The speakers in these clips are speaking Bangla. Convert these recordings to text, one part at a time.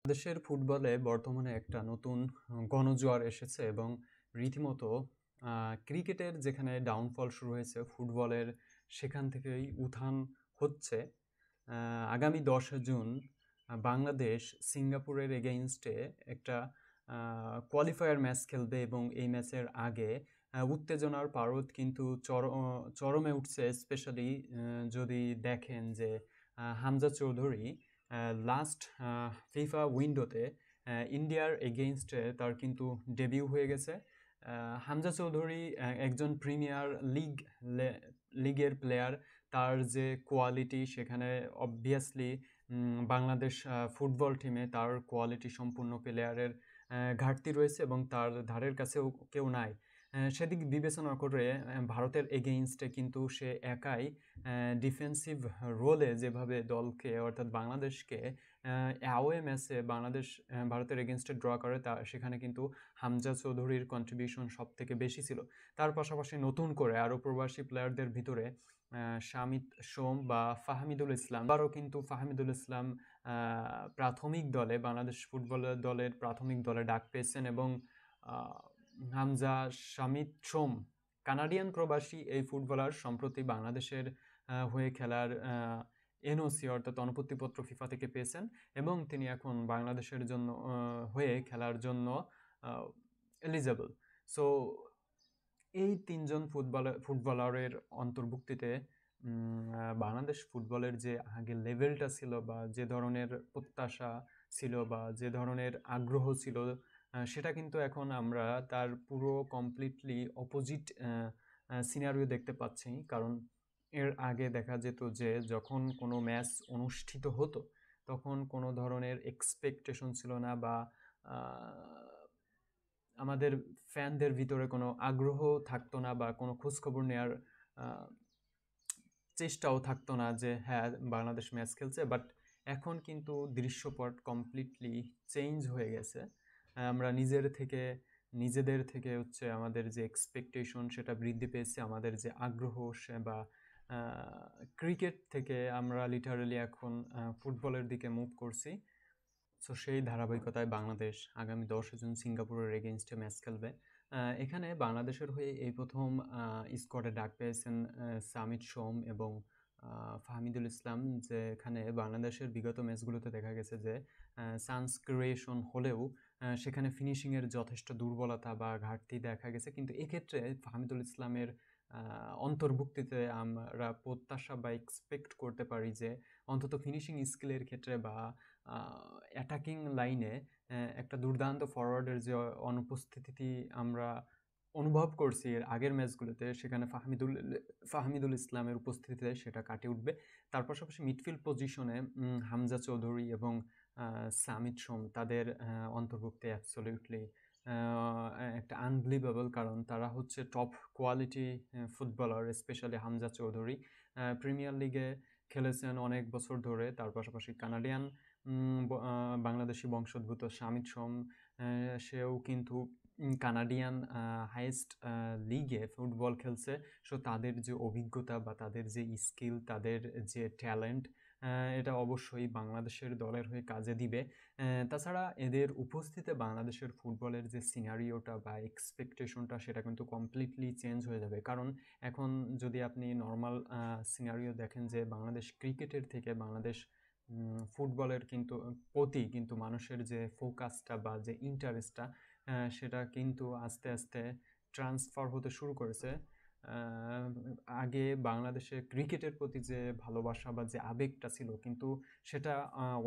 দেশের ফুটবলে বর্তমানে একটা নতুন গণজোয়ার এসেছে এবং রীতিমতো ক্রিকেটের যেখানে ডাউনফল শুরু হয়েছে, ফুটবলের সেখান থেকেই উত্থান হচ্ছে। আগামী 10 জুন বাংলাদেশ সিঙ্গাপুরের এগেইনস্টে একটা কোয়ালিফায়ার ম্যাচ খেলবে এবং এই ম্যাচের আগে উত্তেজনার পারদ কিন্তু চরমে উঠছে। স্পেশালি যদি দেখেন যে হামজা চৌধুরী লাস্ট ফিফা উইন্ডোতে ইন্ডিয়ার এগেইনস্টে তার কিন্তু ডেবিউ হয়ে গেছে। হামজা চৌধুরী একজন প্রিমিয়ার লিগের প্লেয়ার। তার যে কোয়ালিটি সেখানে অবভিয়াসলি বাংলাদেশ ফুটবল টিমে তার কোয়ালিটি সম্পূর্ণ প্লেয়ারের ঘাটতি রয়েছে এবং তার ধারের কাছেও কেউ নাই। সেদিক বিবেচনা করে ভারতের এগেইনস্টে কিন্তু সে একাই ডিফেন্সিভ রোলে যেভাবে দলকে অর্থাৎ বাংলাদেশকে অ্যাওয়ে ম্যাচে ভারতের এগেইনস্টে ড্র করে, সেখানে কিন্তু হামজা চৌধুরীর কন্ট্রিবিউশন সব থেকে বেশি ছিল। তার পাশাপাশি নতুন করে আরও প্রবাসী প্লেয়ারদের ভিতরে শামিত সোম বা ফাহমিদুল ইসলাম, আবারও কিন্তু ফাহমিদুল ইসলাম প্রাথমিক দলে, বাংলাদেশ ফুটবল দলের প্রাথমিক দলে ডাক পেয়েছেন এবং হামজা, শামিত সোম কানাডিয়ান প্রবাসী এই ফুটবলার সম্প্রতি বাংলাদেশের হয়ে খেলার এনওসি অর্থাৎ অনুপত্তিপত্র ফিফা থেকে পেয়েছেন এবং তিনি এখন বাংলাদেশের জন্য হয়ে খেলার জন্য এলিজেবল। সো এই তিনজন ফুটবলারের অন্তর্ভুক্তিতে বাংলাদেশ ফুটবলের যে আগে লেভেলটা ছিল বা যে ধরনের প্রত্যাশা ছিল বা যে ধরনের আগ্রহ ছিল, সেটা কিন্তু এখন আমরা তার পুরো কমপ্লিটলি অপোজিট সিনারিও দেখতে পাচ্ছি। কারণ এর আগে দেখা যেত যে যখন কোনো ম্যাচ অনুষ্ঠিত হতো তখন কোনো ধরনের এক্সপেকটেশন ছিল না বা আমাদের ফ্যানদের ভিতরে কোনো আগ্রহ থাকতো না বা কোনো খোঁজখবর নেওয়ার চেষ্টাও থাকতো না যে হ্যাঁ বাংলাদেশ ম্যাচ খেলছে। বাট এখন কিন্তু দৃশ্যপট কমপ্লিটলি চেঞ্জ হয়ে গেছে। আমরা নিজেদের থেকে হচ্ছে আমাদের যে এক্সপেকটেশন সেটা বৃদ্ধি পেয়েছে, আমাদের যে আগ্রহ বা ক্রিকেট থেকে আমরা লিটারালি এখন ফুটবলের দিকে মুভ করছি। সো সেই ধারাবাহিকতায় বাংলাদেশ আগামী 10 জুন সিঙ্গাপুরের এগেইনস্টে ম্যাচ খেলবে। এখানে বাংলাদেশের হয়ে এই প্রথম স্কোয়াডে ডাক পেয়েছেন শামিত সোম এবং ফাহমিদুল ইসলাম। যেখানে বাংলাদেশের বিগত ম্যাচগুলোতে দেখা গেছে যে চান্স ক্রিয়েশন হলেও সেখানে ফিনিশিংয়ের যথেষ্ট দুর্বলতা বা ঘাটতি দেখা গেছে, কিন্তু এক্ষেত্রে ফাহমিদুল ইসলামের অন্তর্ভুক্তিতে আমরা প্রত্যাশা বা এক্সপেক্ট করতে পারি যে অন্তত ফিনিশিং স্কিলের ক্ষেত্রে বা অ্যাটাকিং লাইনে একটা দুর্দান্ত ফরওয়ার্ডের যে অনুপস্থিতি আমরা অনুভব করছি এর আগের ম্যাচগুলোতে, সেখানে ফাহমিদুল ইসলামের উপস্থিতিতে সেটা কাটিয়ে উঠবে। তার পাশাপাশি মিডফিল্ড পজিশনে হামজা চৌধুরী এবং শামিত সোম তাদের অন্তর্ভুক্তি অ্যাবসলিউটলি একটা আনবিলিভেবল, কারণ তারা হচ্ছে top quality footballer. Specially Hamza Chowdhury premier লিগে খেলেছেন অনেক বছর ধরে। তার পাশাপাশি কানাডিয়ান বাংলাদেশি বংশোদ্ভূত শামিত সোম, সেও কিন্তু কানাডিয়ান হাইয়েস্ট লিগে ফুটবল খেলছে। সো তাদের যে অভিজ্ঞতা বা তাদের যে স্কিল, তাদের যে ট্যালেন্ট, এটা অবশ্যই বাংলাদেশের দলের হয়ে কাজে দিবে। তাছাড়া এদের উপস্থিতিতে বাংলাদেশের ফুটবলের যে সিনারিওটা বা এক্সপেকটেশনটা সেটা কিন্তু কমপ্লিটলি চেঞ্জ হয়ে যাবে। কারণ এখন যদি আপনি নর্মাল সিনারিও দেখেন যে বাংলাদেশ ক্রিকেটের থেকে বাংলাদেশ ফুটবলের প্রতি কিন্তু মানুষের যে ফোকাসটা বা যে ইন্টারেস্টটা, সেটা কিন্তু আস্তে আস্তে ট্রান্সফার হতে শুরু করেছে। আগে বাংলাদেশে ক্রিকেটের প্রতি যে ভালোবাসা বা যে আবেগটা ছিল, কিন্তু সেটা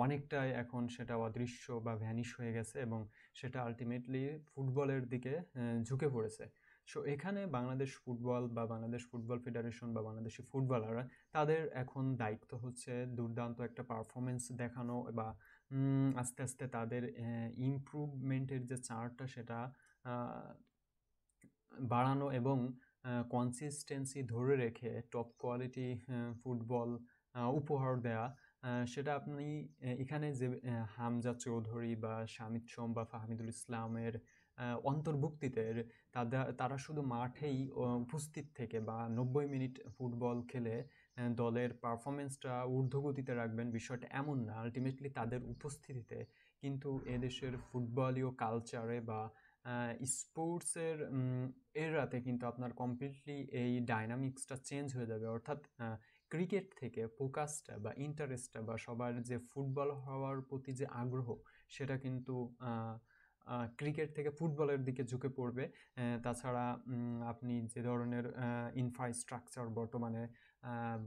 অনেকটাই এখন সেটা অদৃশ্য বা ভ্যানিশ হয়ে গেছে এবং সেটা আলটিমেটলি ফুটবলের দিকে ঝুঁকে পড়েছে। সো এখানে বাংলাদেশ ফুটবল বা বাংলাদেশ ফুটবল ফেডারেশন বা বাংলাদেশি ফুটবলাররা, তাদের এখন দায়িত্ব হচ্ছে দুর্দান্ত একটা পারফরমেন্স দেখানো বা আস্তে আস্তে তাদের ইমপ্রুভমেন্টের যে চার্টটা সেটা বাড়ানো এবং কনসিস্টেন্সি ধরে রেখে টপ কোয়ালিটি ফুটবল উপহার দেয়া। সেটা আপনি এখানে যে হামজা চৌধুরী বা শামিত সোম বা ফাহমিদুল ইসলামের অন্তর্ভুক্তিতে তারা শুধু মাঠেই উপস্থিত থেকে বা 90 মিনিট ফুটবল খেলে দলের পারফরমেন্সটা ঊর্ধ্বগতিতে রাখবেন, বিষয়টা এমন না। আলটিমেটলি তাদের উপস্থিতিতে কিন্তু এদেশের ফুটবলীয় কালচারে বা স্পোর্টসের এরাতে কিন্তু আপনার কমপ্লিটলি এই ডায়নামিক্সটা চেঞ্জ হয়ে যাবে। অর্থাৎ ক্রিকেট থেকে ফোকাসটা বা ইন্টারেস্টটা বা সবার যে ফুটবল হওয়ার প্রতি যে আগ্রহ, সেটা কিন্তু ক্রিকেট থেকে ফুটবলের দিকে ঝুঁকে পড়বে। তাছাড়া আপনি যে ধরনের ইনফ্রাস্ট্রাকচার বর্তমানে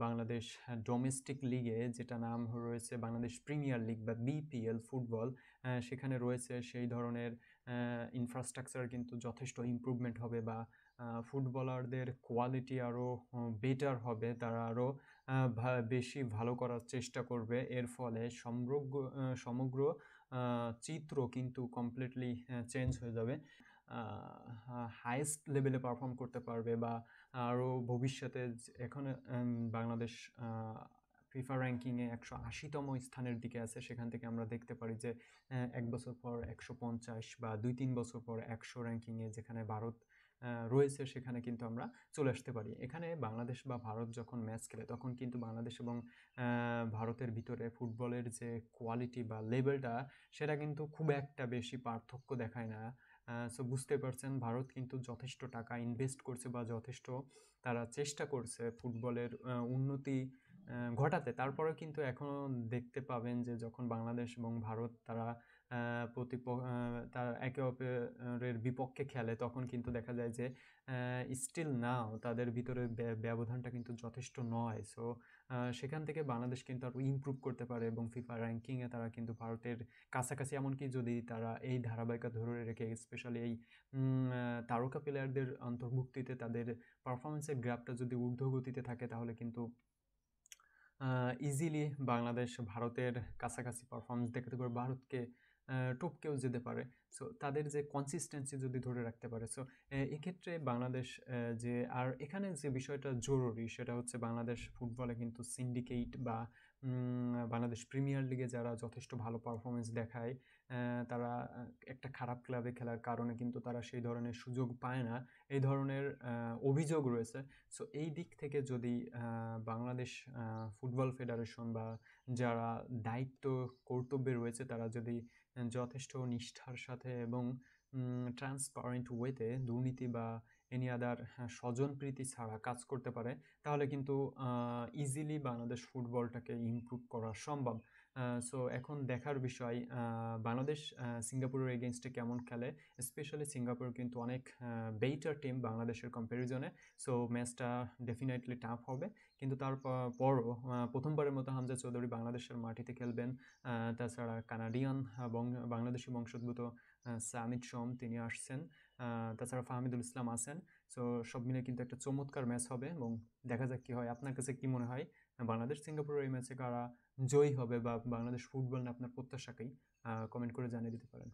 বাংলাদেশ ডোমেস্টিক লিগে যেটা নাম রয়েছে বাংলাদেশ প্রিমিয়ার লিগ বা বিপিএল ফুটবল, সেখানে রয়েছে সেই ধরনের ইনফ্রাস্ট্রাকচার কিন্তু যথেষ্ট ইমপ্রুভমেন্ট হবে বা ফুটবলারদের কোয়ালিটি আরও বেটার হবে। তারা আরও বেশি ভালো করার চেষ্টা করবে। এর ফলে সমগ্র চিত্র কিন্তু কমপ্লিটলি চেঞ্জ হয়ে যাবে। হাইয়েস্ট লেভেলে পারফর্ম করতে পারবে বা আরও ভবিষ্যতে এখন বাংলাদেশ ফিফা র্যাঙ্কিংয়ে 180তম স্থানের দিকে আছে। সেখান থেকে আমরা দেখতে পারি যে 1 বছর পর 150 বা 2-3 বছর পর 100 র্যাঙ্কিংয়ে যেখানে ভারত রয়েছে, সেখানে কিন্তু আমরা চলে আসতে পারি। এখানে বাংলাদেশ বা ভারত যখন ম্যাচ খেলে তখন কিন্তু বাংলাদেশ এবং ভারতের ভিতরে ফুটবলের যে কোয়ালিটি বা লেভেলটা, সেটা কিন্তু খুব একটা বেশি পার্থক্য দেখায় না। সো বুঝতে পারছেন ভারত কিন্তু যথেষ্ট টাকা ইনভেস্ট করছে বা যথেষ্ট তারা চেষ্টা করছে ফুটবলের উন্নতি ঘটাতে। তারপরেও কিন্তু এখনও দেখতে পাবেন যে যখন বাংলাদেশ এবং ভারত তারা তারা একে অপরের বিপক্ষে খেলে, তখন কিন্তু দেখা যায় যে স্টিল নাও তাদের ভিতরে ব্যবধানটা কিন্তু যথেষ্ট নয়। সো সেখান থেকে বাংলাদেশ কিন্তু আরও ইমপ্রুভ করতে পারে এবং ফিফা র্যাঙ্কিংয়ে তারা কিন্তু ভারতের কাছাকাছি, এমনকি যদি তারা এই ধারাবাহিকতা ধরে রেখে স্পেশালি এই তারকা প্লেয়ারদের অন্তর্ভুক্তিতে তাদের পারফরমেন্সের গ্রাফটা যদি ঊর্ধ্বগতিতে থাকে, তাহলে কিন্তু ইজিলি বাংলাদেশ ভারতের কাছাকাছি পারফরমেন্স দেখাতে পারে, ভারতকে টপকেও যেতে পারে। সো তাদের যে কনসিস্টেন্সি যদি ধরে রাখতে পারে, সো এক্ষেত্রে বাংলাদেশ যে আর এখানে যে বিষয়টা জরুরি সেটা হচ্ছে বাংলাদেশ ফুটবলে কিন্তু সিন্ডিকেট বা বাংলাদেশ প্রিমিয়ার লিগে যারা যথেষ্ট ভালো পারফরমেন্স দেখায়, তারা একটা খারাপ ক্লাবে খেলার কারণে কিন্তু তারা সেই ধরনের সুযোগ পায় না, এই ধরনের অভিযোগ রয়েছে। সো এই দিক থেকে যদি বাংলাদেশ ফুটবল ফেডারেশন বা যারা দায়িত্ব কর্তব্যে রয়েছে, তারা যদি যথেষ্ট নিষ্ঠার সাথে এবং ট্রান্সপারেন্ট ওয়েতে দুর্নীতি বা এনি আদার স্বজনপ্রীতি ছাড়া কাজ করতে পারে, তাহলে কিন্তু ইজিলি বাংলাদেশ ফুটবলটাকে ইমপ্রুভ করা সম্ভব। সো এখন দেখার বিষয় বাংলাদেশ সিঙ্গাপুরের এগেনস্টে কেমন খেলে। স্পেশালি সিঙ্গাপুর কিন্তু অনেক বেটার টিম বাংলাদেশের কম্প্যারিজনে। সো ম্যাচটা ডেফিনেটলি টাফ হবে, কিন্তু তারপরও প্রথমবারের মতো হামজা চৌধুরী বাংলাদেশের মাটিতে খেলবেন। তাছাড়া কানাডিয়ান এবং বাংলাদেশি বংশোদ্ভূত সামিত সোম তিনি আসছেন। তাছাড়া ফাহমিদুল ইসলাম আছেন। সো সব মিলে কিন্তু একটা চমৎকার ম্যাচ হবে এবং দেখা যাক কী হয়। আপনার কাছে কী মনে হয় বাংলাদেশ সিঙ্গাপুরের এই ম্যাচে কারা জয়ী হবে বা বাংলাদেশ ফুটবল নিয়ে আপনার প্রত্যাশা কী? কমেন্ট করে জানিয়ে দিতে পারেন।